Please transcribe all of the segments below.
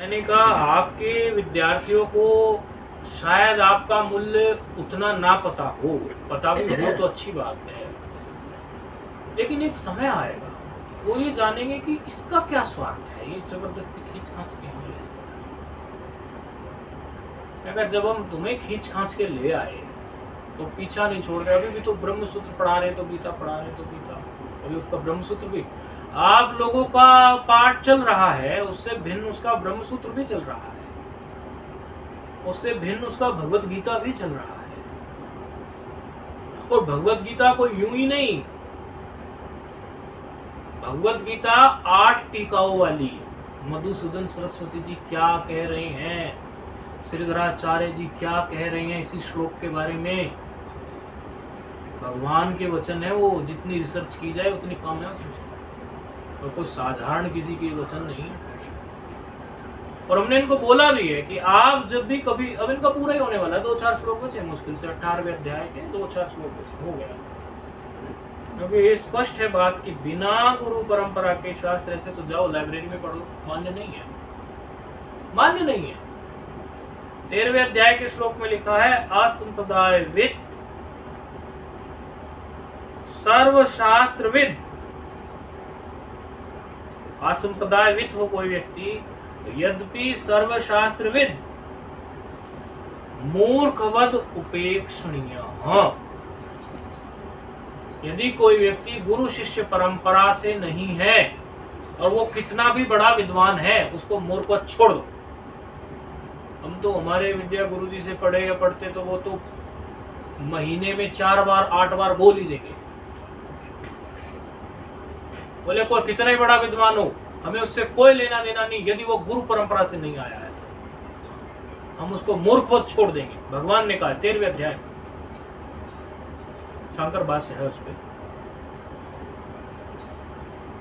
मैंने कहा आपके विद्यार्थियों को शायद आपका मूल्य उतना ना पता हो, पता भी हो तो अच्छी बात है, लेकिन एक समय आएगा वो ये जानेंगे कि इसका क्या स्वार्थ है, ये जबरदस्ती खींच खांच के हम ले। अगर जब हम तुम्हें खींच खांच के ले आए तो पीछा नहीं छोड़ रहे। अभी भी तो ब्रह्मसूत्र पढ़ा रहे तो गीता, पढ़ा रहे तो गीता, अभी उसका ब्रह्मसूत्र भी आप लोगों का पाठ चल रहा है, उससे भिन्न उसका ब्रह्मसूत्र भी चल रहा है, उससे भिन्न उसका भगवत गीता भी चल रहा है। और भगवत गीता कोई यूं ही नहीं, भगवत गीता 8 टीकाओं वाली। मधुसूदन सरस्वती जी क्या कह रहे हैं, श्रीधराचार्य जी क्या कह रहे हैं इसी श्लोक के बारे में, भगवान के वचन है, वो जितनी रिसर्च की जाए उतनी कम है उसमें, और कोई साधारण किसी के वचन नहीं। और हमने इनको बोला भी है कि आप जब भी कभी, अब इनका पूरा ही होने वाला है, 2-4 श्लोक बचे मुश्किल से, 18वें अध्याय के 2-4 श्लोक बचे, हो गया। क्योंकि ये स्पष्ट है बात कि बिना गुरु परंपरा के शास्त्र ऐसे तो जाओ लाइब्रेरी में पढ़ो, मान्य नहीं है, मान्य नहीं है। 13वें अध्याय के श्लोक में लिखा है असंप्रदायविद सर्वशास्त्रविद। असंप्रदायविद हो कोई व्यक्ति, यद्यपि सर्वशास्त्रविद मूर्खवद उपेक्षणीय। यदि कोई व्यक्ति गुरु शिष्य परंपरा से नहीं है और वो कितना भी बड़ा विद्वान है, उसको मूर्खवत छोड़ दो। हम तो हमारे विद्या गुरु जी से पढ़े या पढ़ते तो वो तो महीने में 4 बार 8 बार बोल ही देंगे, बोले कोई कितना ही बड़ा विद्वान हो, हमें उससे कोई लेना देना नहीं, यदि वो गुरु परंपरा से नहीं आया है तो हम उसको मूर्खवत छोड़ देंगे। भगवान ने कहा 13वें अध्याय, शंकर भाष्य है उस पर।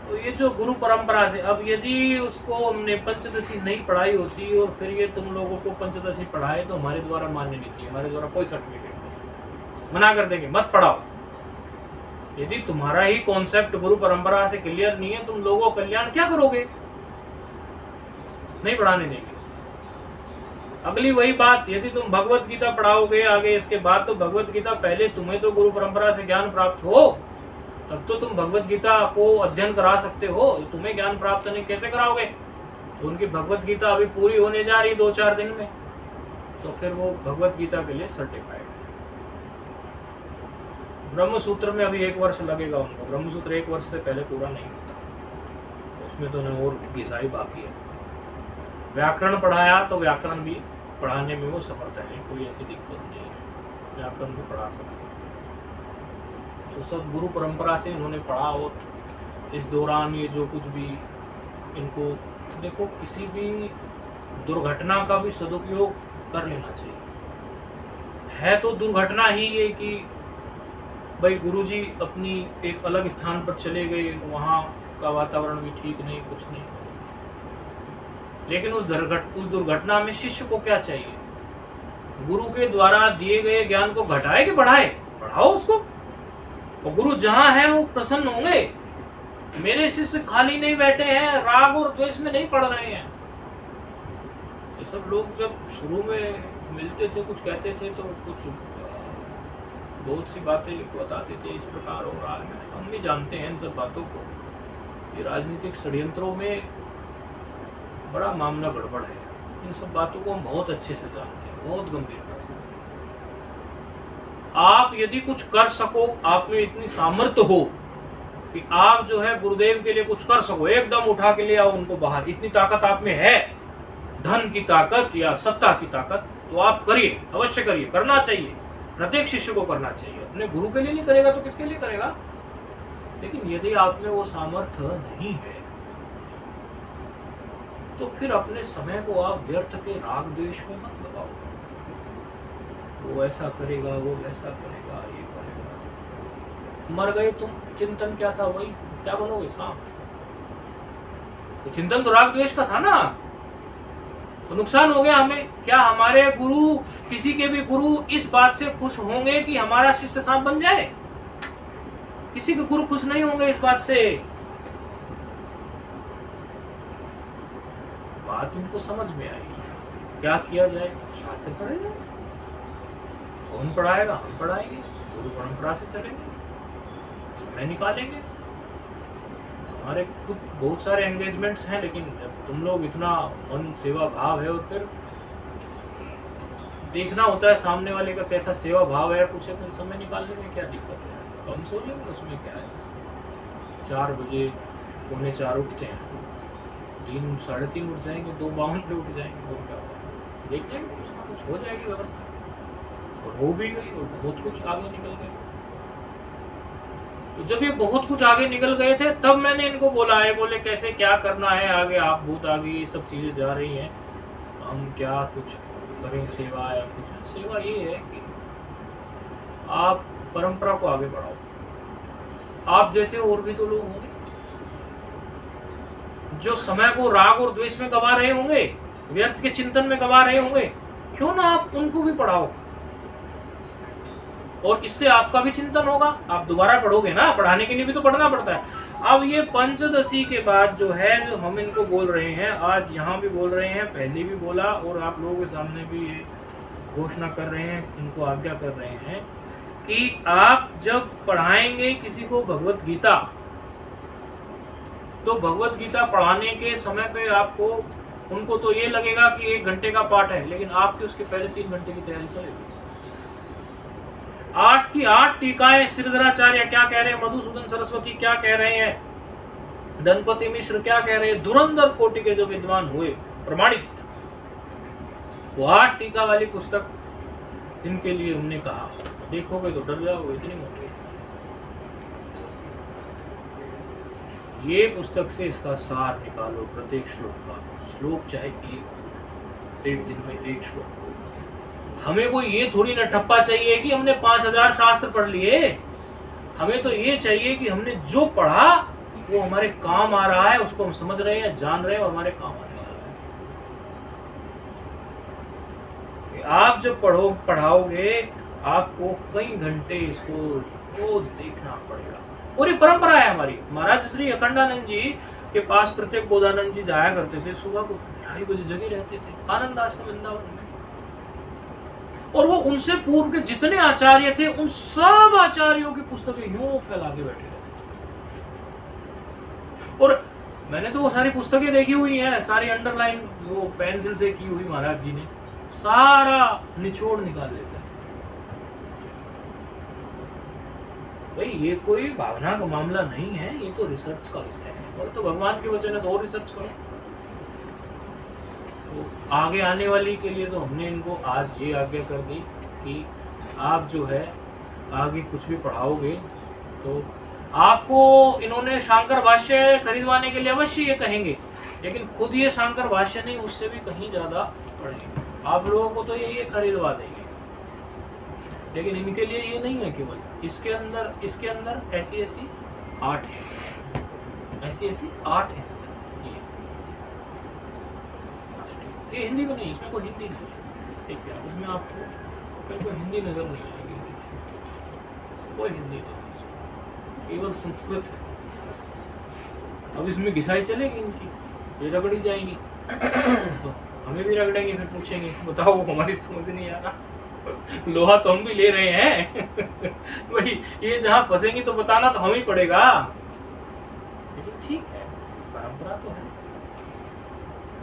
तो ये जो गुरु परंपरा से, अब यदि उसको हमने पंचदशी नहीं पढ़ाई होती और फिर ये तुम लोगों को पंचदशी पढ़ाए तो हमारे द्वारा मान्य नहीं थी, हमारे द्वारा कोई सर्टिफिकेट नहीं, मना कर देंगे मत पढ़ाओ। यदि तुम्हारा ही कॉन्सेप्ट गुरु परंपरा से क्लियर नहीं है, तुम लोगों का कल्याण क्या करोगे, नहीं पढ़ाने देंगे। अगली वही बात, यदि तुम भगवत गीता पढ़ाओगे आगे इसके बाद, तो भगवत गीता पहले तुम्हें तो गुरु परंपरा से ज्ञान प्राप्त हो, तब तो तुम भगवत गीता को अध्ययन करा सकते हो। तुम्हें ज्ञान प्राप्त नहीं कैसे कराओगे? तो उनकी भगवत गीता अभी पूरी होने जा रही 2-4 दिन में, तो फिर वो भगवत गीता के लिए सर्टिफाइड है। ब्रह्मसूत्र में अभी 1 वर्ष लगेगा उनको, ब्रह्मसूत्र 1 वर्ष से पहले पूरा नहीं होता, उसमें तो और घिसाई बाकी है। व्याकरण पढ़ाया तो व्याकरण भी पढ़ाने में वो समर्थ है, कोई ऐसी दिक्कत नहीं है, व्याकरण भी पढ़ा सकते। तो सब गुरु परंपरा से इन्होंने पढ़ा, और इस दौरान ये जो कुछ भी इनको देखो, किसी भी दुर्घटना का भी सदुपयोग कर लेना चाहिए। है तो दुर्घटना ही ये कि भाई गुरुजी अपनी एक अलग स्थान पर चले गए, वहाँ का वातावरण भी ठीक नहीं, कुछ नहीं, लेकिन उस दुर्घटना में शिष्य को क्या चाहिए? गुरु के द्वारा दिए गए ज्ञान को घटाए कि बढ़ाए? बढ़ाओ उसको, और गुरु जहां है वो प्रसन्न होंगे। मेरे शिष्य खाली नहीं बैठे हैं, राग और द्वेष में नहीं पढ़ रहे हैं। ये सब लोग जब शुरू में मिलते थे, कुछ कहते थे तो कुछ बहुत सी बातें बताते थे, इस प्रकार हो रहा है। हम भी जानते हैं इन सब बातों को, ये राजनीतिक षड्यंत्रों में बड़ा मामला गड़बड़ है। इन सब बातों को हम बहुत अच्छे से जानते हैं, बहुत गंभीरता से। आप यदि कुछ कर सको, आप में इतनी सामर्थ्य हो कि आप जो है गुरुदेव के लिए कुछ कर सको, एकदम उठा के ले आओ उनको बाहर, इतनी ताकत आप में है, धन की ताकत या सत्ता की ताकत, तो आप करिए, अवश्य करिए, करना चाहिए, प्रत्येक शिष्य को करना चाहिए। अपने गुरु के लिए नहीं करेगा तो किसके लिए करेगा? लेकिन यदि आप में वो सामर्थ्य नहीं है तो फिर अपने समय को आप व्यर्थ के राग द्वेष में मत लगाओ। वो ऐसा करेगा, वो वैसा करेगा, ये करेगा। मर गए तुम, चिंतन क्या था? वही, क्या बनोगे? सांप। तो चिंतन तो राग द्वेष का था ना, तो नुकसान हो गया हमें। क्या हमारे गुरु, किसी के भी गुरु इस बात से खुश होंगे कि हमारा शिष्य सांप बन जाए? किसी के गुरु खुश नहीं होंगे इस बात से। बात इनको समझ में आई। क्या किया जाए? शास्त्र पढ़े जाए, कौन पढ़ाएगा? हम पढ़ाएंगे, गुरु परंपरा से चलेंगे, समय निकालेंगे। हमारे खुद बहुत सारे एंगेजमेंट्स हैं, लेकिन जब तुम लोग इतना मन सेवा भाव है, और फिर देखना होता है सामने वाले का कैसा सेवा भाव है, कुछ फिर समय निकालने में क्या दिक्कत है? कम सो लेंगे, उसमें क्या है? 4 बजे 3:45 उठते हैं, 3 साढ़े 3 उठ जाएंगे, 2:52 पे उठ जाएंगे, और क्या होगा? देख लेंगे, कुछ ना कुछ हो जाएगी व्यवस्था। और हो भी गई, और बहुत कुछ आगे निकल गए। तो जब ये बहुत कुछ आगे निकल गए थे, तब मैंने इनको बोला है, बोले कैसे क्या करना है आगे, आप बहुत आगे ये सब चीज़ें जा रही हैं, हम क्या कुछ करें सेवा या कुछ। सेवा ये है कि आप परंपरा को आगे बढ़ाओ। आप जैसे और भी तो लोग होंगे जो समय को राग और द्वेष में गवा रहे होंगे, व्यर्थ के चिंतन में गवा रहे होंगे, क्यों ना आप उनको भी पढ़ाओ, और इससे आपका भी चिंतन होगा। आप दोबारा पढ़ोगे ना, पढ़ाने के लिए भी तो पढ़ना पड़ता है। अब ये पंचदशी के बाद जो है, जो हम इनको बोल रहे हैं, आज यहाँ भी बोल रहे हैं, पहले भी बोला, और आप लोगों के सामने भी ये घोषणा कर रहे हैं, इनको आज्ञा कर रहे हैं कि आप जब पढ़ाएंगे किसी को भगवत गीता, तो भगवत गीता पढ़ाने के समय पे आपको, उनको तो ये लगेगा कि 1 घंटे का पाठ है, लेकिन आपके उसके पहले 3 घंटे की तैयारी चलेगी। 8 की 8 टीकाएं श्रीधराचार्य क्या कह रहे हैं, मधुसूदन सरस्वती क्या कह रहे हैं, धनपति मिश्र क्या कह रहे हैं, धुरंधर कोटि के जो विद्वान हुए प्रमाणित, वो 8 टीका वाली पुस्तक इनके लिए हमने कहा। देखोगे तो डर जाओगे, इतनी मोटी। ये पुस्तक से इसका सार निकालो, प्रत्येक श्लोक का। श्लोक चाहे एक दिन में 1 श्लोक। हमें कोई ये थोड़ी ना ठप्पा चाहिए कि हमने 5000 शास्त्र पढ़ लिए। हमें तो ये चाहिए कि हमने जो पढ़ा वो हमारे काम आ रहा है, उसको हम समझ रहे हैं, जान रहे हैं, और हमारे काम आने वाला है। आप जब पढ़ाओगे, आपको कई घंटे इसको रोज देखना पड़ेगा। और ये परंपरा है हमारी। महाराज श्री अखंडानंद जी के पास प्रत्येक बोधानंद जी जाया करते थे, सुबह को 2:30 बजे जगे रहते थे, आनंद आश्रम वृंदावन में। और वो उनसे पूर्व के जितने आचार्य थे, उन सब आचार्यों की पुस्तकें यूं फैला के बैठे रहते थे। और मैंने तो वो सारी पुस्तकें देखी हुई हैं, सारी अंडरलाइन वो पेंसिल से की हुई, महाराज जी ने सारा निचोड़ निकाल देते हैं। भाई ये कोई भावना का मामला नहीं है, ये तो रिसर्च का विषय है। और तो भगवान के वचन है तो और रिसर्च करो। तो आगे आने वाली के लिए तो हमने इनको आज ये आज्ञा कर दी कि आप जो है आगे कुछ भी पढ़ाओगे तो आपको इन्होंने शांकर भाष्य खरीदवाने के लिए अवश्य ये कहेंगे, लेकिन खुद ये शांकर भाष्य नहीं, उससे भी कहीं ज़्यादा पढ़ेंगे। आप लोगों को तो ये खरीदवा देंगे, लेकिन इनके लिए ये नहीं है केवल। इसके अंदर ऐसी 8 है, ऐसी 8 है। ये हिंदी में नहीं, इसमें कोई हिंदी नहीं है, ठीक है। उसमें आपको कोई हिंदी नजर नहीं आएगी, कोई हिंदी नहीं, केवल संस्कृत है। अब इसमें घिसाई चलेगी इनकी, ये रगड़ी जाएंगी तो हमें भी रगड़ेंगे, फिर पूछेंगे बताओ हमारी समझ नहीं आ रहा, लोहा तो हम भी ले रहे हैं भाई ये जहाँ फंसेंगी तो बताना तो हमें ही पड़ेगा। लेकिन ठीक है, परंपरा तो है,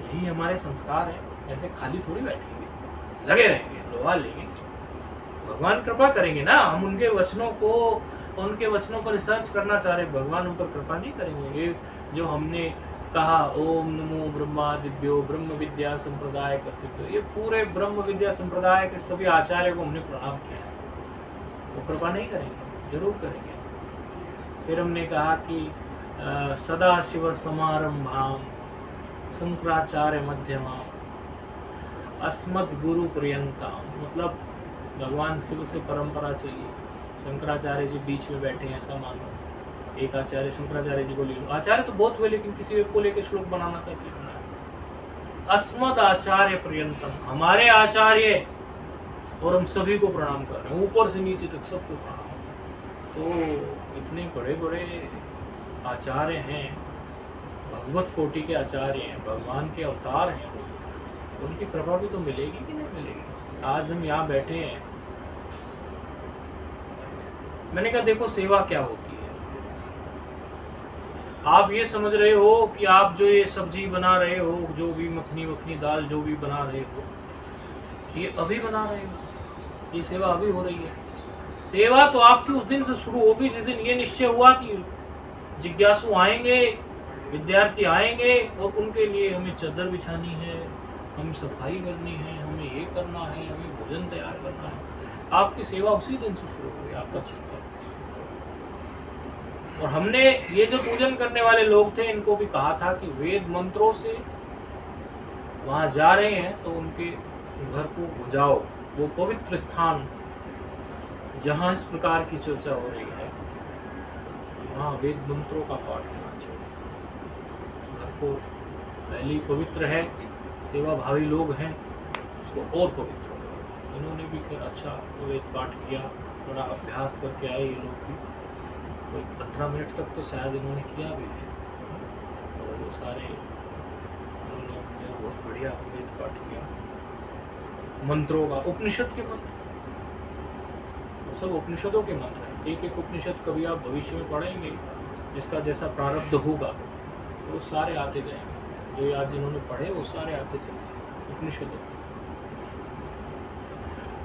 यही हमारे संस्कार है। ऐसे खाली थोड़ी बैठेंगे, लगे रहेंगे, लोहा लेंगे, भगवान कृपा करेंगे ना। हम उनके वचनों पर रिसर्च करना चाह रहे, भगवान उन पर कृपा नहीं करेंगे। ये जो हमने कहा ओम नमो ब्रह्मादिभ्यो ब्रह्म विद्या संप्रदाय कर्तृभ्यो, ये पूरे ब्रह्म विद्या संप्रदाय के सभी आचार्य को हमने प्रणाम किया है, वो कृपा नहीं करेंगे, जरूर करेंगे। फिर हमने कहा कि सदा शिव समारंभाम शंकराचार्य मध्यमा अस्मद गुरु पर्यंता, मतलब भगवान शिव से परंपरा चाहिए, शंकराचार्य जी बीच में बैठे हैं, ऐसा मानो। एक आचार्य शंकराचार्य जी को ले लो, आचार्य तो बहुत हुए, लेकिन किसी एक को लेकर श्लोक बनाना कैसे करना है। अस्मद आचार्य पर्यंतम, हमारे आचार्य, और हम सभी को प्रणाम कर रहे हैं, ऊपर से नीचे तक सबको प्रणाम। तो इतने बड़े बड़े आचार्य हैं, भगवत कोटि के आचार्य हैं, भगवान के अवतार हैं, उनकी कृपा भी तो मिलेगी कि नहीं मिलेगी। आज हम यहाँ बैठे हैं, मैंने कहा देखो सेवा क्या होती है। आप ये समझ रहे हो कि आप जो ये सब्जी बना रहे हो, जो भी मखनी दाल जो भी बना रहे हो, ये अभी बना रहे हो, ये सेवा अभी हो रही है। सेवा तो आपकी उस दिन से शुरू होगी जिस दिन ये निश्चय हुआ कि जिज्ञासु आएंगे, विद्यार्थी आएंगे और उनके लिए हमें चादर बिछानी है, हमें सफाई करनी है, हमें ये करना है, हमें भोजन तैयार करना है। आपकी सेवा उसी दिन से शुरू हुई, आपका चिंतन। और हमने ये जो पूजन करने वाले लोग थे, इनको भी कहा था कि वेद मंत्रों से वहाँ जा रहे हैं तो उनके घर को जाओ, वो पवित्र स्थान जहाँ इस प्रकार की चर्चा हो रही है, वहाँ वेद मंत्रों का पाठ होना चाहिए। घर को पहले पवित्र है, सेवा भावी लोग हैं, उसको और पवित्र हो। इन्होंने भी फिर अच्छा वेद पाठ किया, थोड़ा अभ्यास करके आए ये लोग भी, कोई 15 मिनट तक तो शायद इन्होंने किया भी है। और वो सारे उन्होंने बहुत बढ़िया वेद पाठ किया, मंत्रों का, उपनिषद के मंत्र, वो सब उपनिषदों के मंत्र हैं। एक एक उपनिषद कभी आप भविष्य में पढ़ेंगे, जिसका जैसा प्रारब्ध होगा वो सारे आते जाएंगे। जो आज जिन्होंने पढ़े वो सारे आते चले उपनिषदों।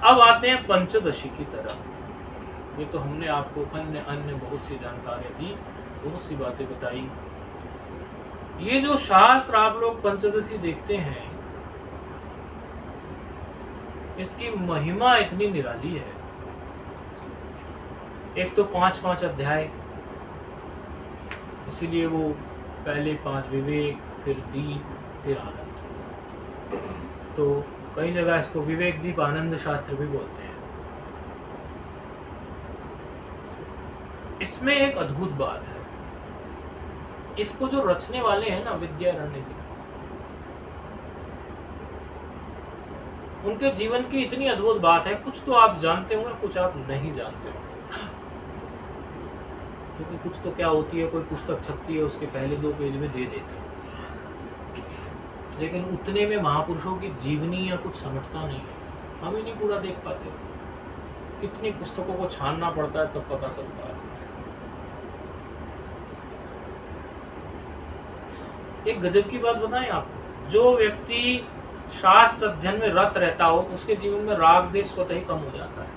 अब आते हैं पंचदशी की तरफ। ये तो हमने आपको अन्य अन्य बहुत सी जानकारियां दी, बहुत सी बातें बताई। ये जो शास्त्र आप लोग पंचदशी देखते हैं, इसकी महिमा इतनी निराली है। एक तो 5-5 अध्याय, इसीलिए वो पहले 5 विवेक, फिर दीप, फिर आनंद। तो कई जगह इसको विवेक दीप आनंद शास्त्र भी बोलते हैं। इसमें एक अद्भुत बात है, इसको जो रचने वाले हैं ना विद्यारण्य जी, उनके जीवन की इतनी अद्भुत बात है। कुछ तो आप जानते होंगे, कुछ आप नहीं जानते होंगे। क्योंकि कुछ तो क्या होती है, कोई पुस्तक छपती है, उसके पहले 2 पेज में दे देते हैं, लेकिन उतने में महापुरुषों की जीवनी या कुछ समझता नहीं है। हम ही नहीं पूरा देख पाते। कितनी पुस्तकों को छानना पड़ता है तब पता चलता है। एक गजब की बात बताएं आपको, जो व्यक्ति शास्त्र अध्ययन में रत रहता हो, उसके जीवन में राग द्वेष स्वतः ही कम हो जाता है।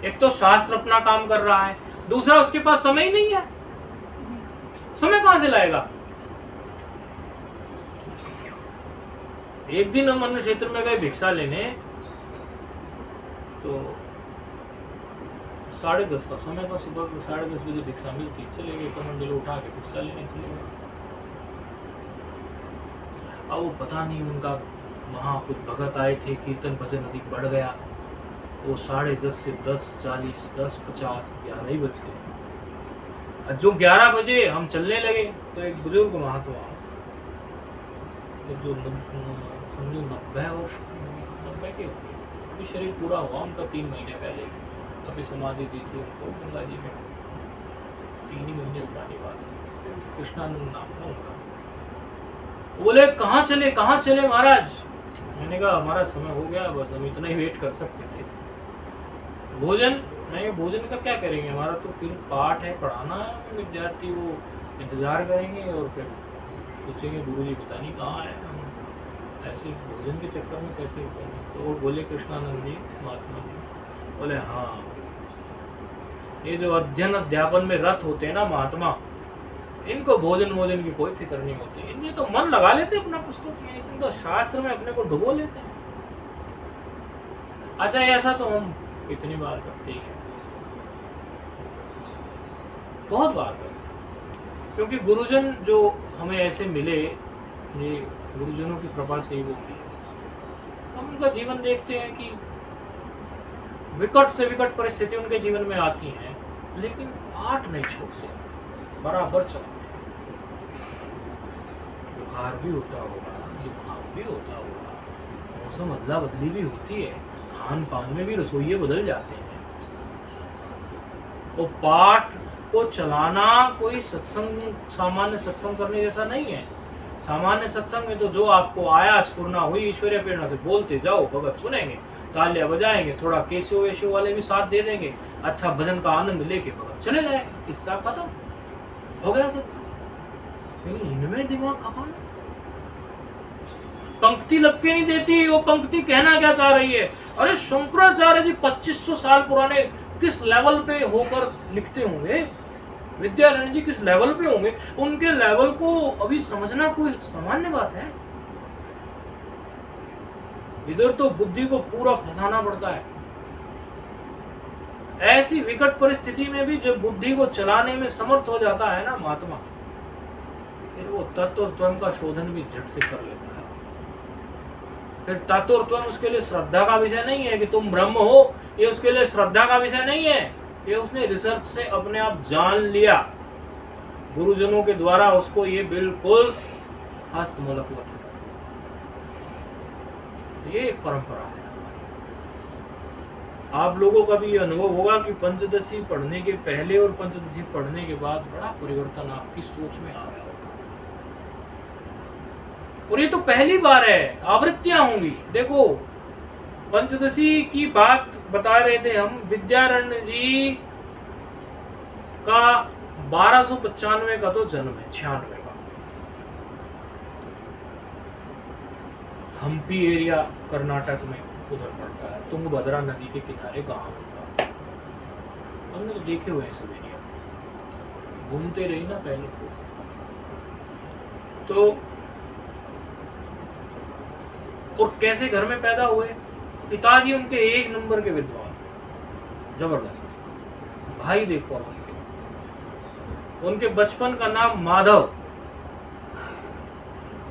एक तो शास्त्र अपना काम कर रहा है, दूसरा उसके पास समय ही नहीं है। समय कहां से लाएगा? एक दिन हम अन्य क्षेत्र में गए भिक्षा लेने, तो 10:30 का समय था, सुबह को 10:30 बजे भिक्षा मिलती, चले गए कमंडल उठा के भिक्षा लेने चले गए। अब वो पता नहीं उनका वहाँ कुछ भगत आए थे, कीर्तन भजन अधिक बढ़ गया, वो 10:30 से 10:40, 10:50, 11 ही बज गए। जो 11 बजे हम चलने लगे तो एक बुजुर्ग महात्मा, जो समझो 90 वर्ष, 90 के अभी शरीर पूरा हुआ उनका 3 महीने पहले, अभी समाधि दी थी उनको गंगा जी में, 3 ही महीने पुरानी बात है। कृष्णानंद नाम था उनका। बोले कहाँ चले महाराज? मैंने कहा हमारा समय हो गया, बस हम इतना ही वेट कर सकते थे। भोजन नहीं, भोजन का क्या करेंगे, हमारा तो फिर पाठ है, पढ़ाना है, विद्यार्थी वो इंतजार करेंगे और फिर पूछेंगे गुरुजी पता नहीं कहाँ है, हम ऐसे भोजन के चक्कर में कैसे करें। तो वो बोले कृष्णानंद जी महात्मा जी, बोले हाँ, ये जो अध्ययन अध्यापन में रत होते हैं ना महात्मा, इनको भोजन की कोई फिक्र नहीं होती। इनके तो मन लगा लेते अपना पुस्तक में, इनको तो शास्त्र में अपने को डुबो लेते हैं। अच्छा ऐसा तो हम इतनी बार करते ही हैं, बहुत बार करते हैं, क्योंकि गुरुजन जो हमें ऐसे मिले, ये गुरुजनों की कृपा से ही वो मिले। हम उनका जीवन देखते हैं कि विकट से विकट परिस्थिति उनके जीवन में आती हैं, लेकिन पाठ नहीं छोड़ते, बराबर चलते। बुखार भी होता होगा, जुकाम भी होता होगा, मौसम अदला बदली भी होती है, खान पान में भी रसोइये बदल जाते हैं, वो पाठ को चलाना कोई सत्संग, सामान्य सत्संग करने जैसा नहीं है। सामान्य सत्संग में तो जो आपको आया, स्फुरना हुई ईश्वरीय प्रेरणा से, बोलते जाओ, भगत सुनेंगे, तालियां बजाएंगे, थोड़ा केशियो वेशियो वाले भी साथ दे देंगे, अच्छा भजन का आनंद लेके भगत चले जाए, किस्सा खत्म हो गया सत्संग। लेकिन इनमें दिमाग खपाना, पंक्ति लग के नहीं देती। वो पंक्ति कहना क्या चाह रही है? अरे शंकराचार्य जी 2500 साल पुराने किस लेवल पे होकर लिखते होंगे, विद्यारण्य जी किस लेवल पे होंगे, उनके लेवल को अभी समझना कोई सामान्य बात है? इधर तो बुद्धि को पूरा फंसाना पड़ता है। ऐसी विकट परिस्थिति में भी जब बुद्धि को चलाने में समर्थ हो जाता है ना महात्मा, फिर वो तत्व और त्वम का शोधन भी झट से कर लेता है। फिर तत्व और त्वम उसके लिए श्रद्धा का विषय नहीं है कि तुम ब्रह्म हो, ये उसके लिए श्रद्धा का विषय नहीं है। ये उसने रिसर्च से अपने आप जान लिया, गुरुजनों के द्वारा उसको ये बिल्कुल हस्तमलक है। ये एक परंपरा है। आप लोगों का भी ये अनुभव होगा कि पंचदशी पढ़ने के पहले और पंचदशी पढ़ने के बाद बड़ा परिवर्तन आपकी सोच में आ गया होगा। और ये तो पहली बार है, आवृत्तियां होंगी। देखो पंचदशी की बात बता रहे थे हम, विद्यारण्य जी का 1295 का तो जन्म है, 96 का। हम्पी एरिया कर्नाटक में उधर पड़ता है, तुंगभद्रा नदी के किनारे गांव होता। हमने तो देखे हुए हैं सब एरिया, घूमते रही ना पहले तो। और कैसे घर में पैदा हुए? पिताजी उनके एक नंबर के विद्वान, जबरदस्त। भाई देखो उनके बचपन का नाम माधव,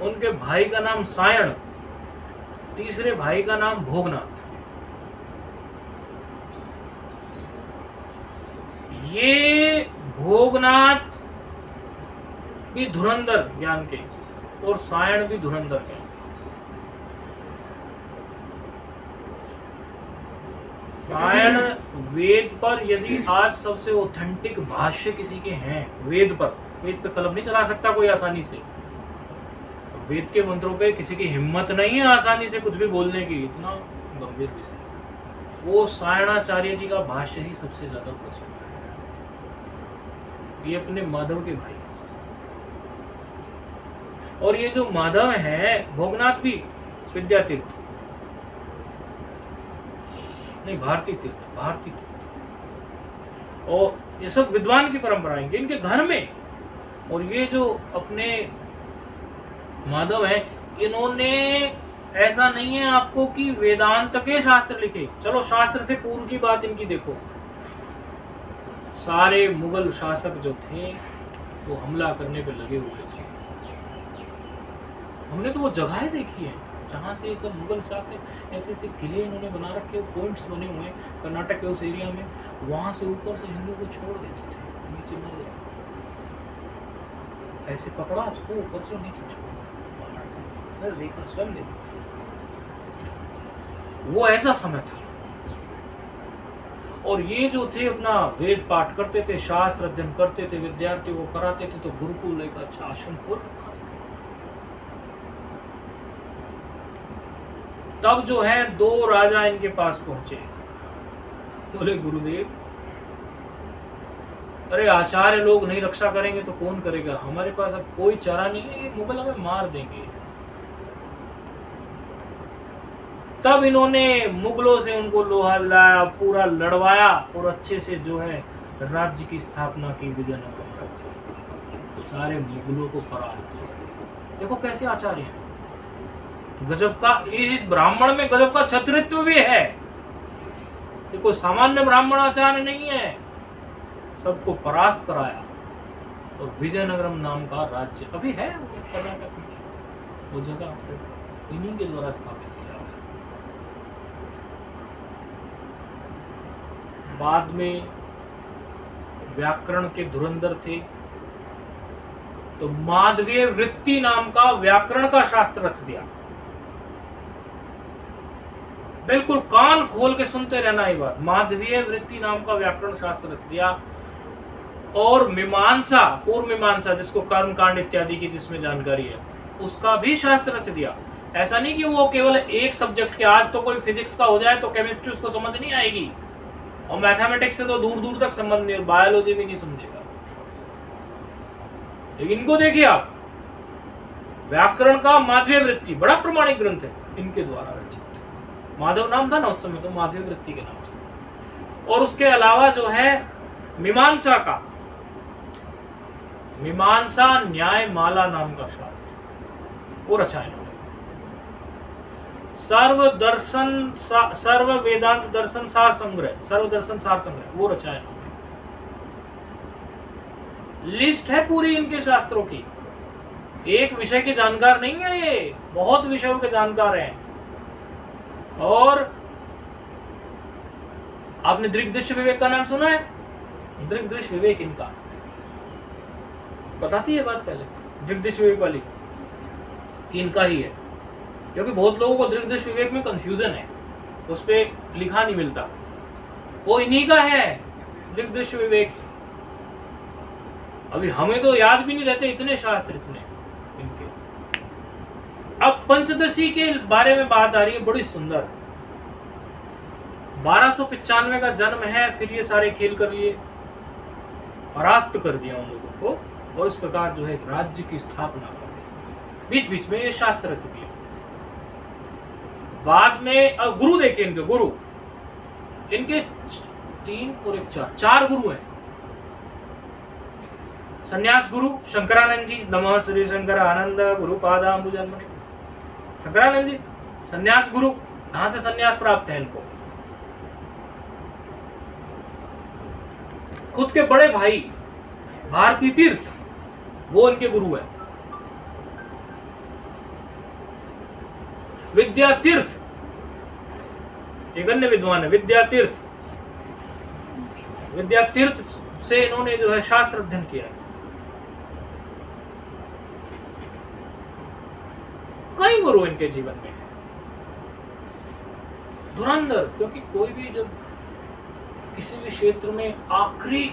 उनके भाई का नाम सायण, तीसरे भाई का नाम भोगनाथ। ये भोगनाथ भी धुरंधर ज्ञान के और सायण भी धुरंधर के। सायण वेद पर, यदि आज सबसे ऑथेंटिक भाष्य किसी के हैं वेद पर, वेद पे कलम नहीं चला सकता कोई आसानी से। वेद के मंत्रों पे किसी की हिम्मत नहीं है आसानी से कुछ भी बोलने की, इतना गंभीर विषय। वो सायणाचार्य जी का भाष्य ही सबसे ज्यादा प्रसिद्ध है। ये अपने माधव के भाई, और ये जो माधव है, भोगनाथ भी विद्यातीर्थ नहीं, भारती तीर्थ, भारती तीर्थ। और ये सब विद्वान की परंपरा है इनके घर में। और ये जो अपने माधव है, इन्होंने ऐसा नहीं है आपको कि वेदांत के शास्त्र लिखे। चलो शास्त्र से पूर्व की बात इनकी देखो। सारे मुगल शासक जो थे वो हमला करने पे लगे हुए थे। हमने तो वो जगहें देखी है जहाँ से सब मुगल शासक ऐसे ऐसे किले इन्होंने बना रखे, पॉइंट्स बने हुए हैं कर्नाटक के उस एरिया में। वहां से ऊपर से हिंदू को छोड़ देते थे, नीचे मर गया, ऐसे पकड़ा उसको ऊपर से नीचे छोड़ दिया, देखा स्वयं देखा। वो ऐसा समय था। और ये जो थे अपना वेद पाठ करते थे, शास्त्र अध्ययन करते थे, विद्यार्थियों को कराते थे, तो गुरुकुल एक अच्छा आश्रम खोल रखा। तब जो है 2 राजा इनके पास पहुंचे, बोले गुरुदेव, अरे आचार्य लोग नहीं रक्षा करेंगे तो कौन करेगा? हमारे पास अब कोई चारा नहीं है, ये मुगल हमें मार देंगे। तब इन्होंने मुगलों से उनको लोहा दिलाया, पूरा लड़वाया और अच्छे से जो है राज्य की स्थापना की विजयनगर में, सारे मुगलों को परास्त किया। देखो कैसे आचार्य हैं, गजब का। इस ब्राह्मण में गजब का छत्रित्व भी है, ये कोई सामान्य ब्राह्मण आचार्य नहीं है। सबको परास्त कराया और विजयनगरम नाम का राज्य अभी है कर्नाटक में, वो जगह इन्हीं के द्वारा स्थापित किया है। बाद में व्याकरण के धुरंधर थे, तो माधवीय वृत्ति नाम का व्याकरण का शास्त्र रच दिया। बिल्कुल कान खोल के सुनते रहना ये बात। माधवीय वृत्ति नाम का व्याकरण शास्त्र रच दिया। और मीमांसा, पूर्व मीमांसा जिसको कर्म कांड इत्यादि की जिसमें जानकारी है, उसका भी शास्त्र रच दिया। ऐसा नहीं कि वो केवल एक सब्जेक्ट के, आज तो कोई फिजिक्स का हो जाए तो केमिस्ट्री उसको समझ नहीं आएगी, और मैथमेटिक्स से तो दूर दूर तक संबंध नहीं, बायोलॉजी भी नहीं समझेगा। लेकिन इनको देखिए आप, व्याकरण का माधवी वृत्ति बड़ा प्रमाणिक ग्रंथ है इनके द्वारा रचित। माधव नाम था ना उस समय, तो माधवी वृत्ति के नाम से। और उसके अलावा जो है मीमांसा का, मीमांसा न्याय माला नाम का शास्त्र वो रचा इन्होंने। सर्व वेदांत दर्शन सार संग्रह, सर्व दर्शन सार संग्रह वो रचा इन्होंने। लिस्ट है पूरी इनके शास्त्रों की। एक विषय के जानकार नहीं है ये, बहुत विषयों के जानकार हैं। और आपने दृग्दृश्य विवेक का नाम सुना है? दृग्दृश्य विवेक इनका, पता थी ये बात पहले? दृग्दृश्य विवेक वाली इनका ही है, क्योंकि बहुत लोगों को दृग्दृश्य विवेक में कंफ्यूजन है, उस पर लिखा नहीं मिलता। वो इन्हीं का है दृग्दृश्य विवेक। अभी हमें तो याद भी नहीं रहते इतने शास्त्र इतने इनके। अब पंचदशी के बारे में बात आ रही है, बड़ी सुंदर। 1295 का जन्म है, फिर ये सारे खेल कर लिए, परास्त कर दिया उन लोगों को, और इस प्रकार जो है राज्य की स्थापना कर दी। बीच बीच में ये शास्त्र रच दिए। बाद में गुरु देखिए इनके, गुरु इनके 3 और 1 4 गुरु हैं। संन्यास गुरु शंकरानंद जी, नमः श्री शंकर आनंद गुरु पादाम्बुजन्मने। शंकरानंद जी संन्यास गुरु, कहां से संन्यास प्राप्त है इनको? खुद के बड़े भाई भारती तीर्थ, वो इनके गुरु है। विद्या तीर्थ एक अन्य विद्वान है, विद्या तीर्थ। विद्या तीर्थ से इन्होंने जो है शास्त्र अध्ययन किया है। कई गुरु इनके जीवन में, धुरंधर, क्योंकि कोई भी जब किसी भी क्षेत्र में आखिरी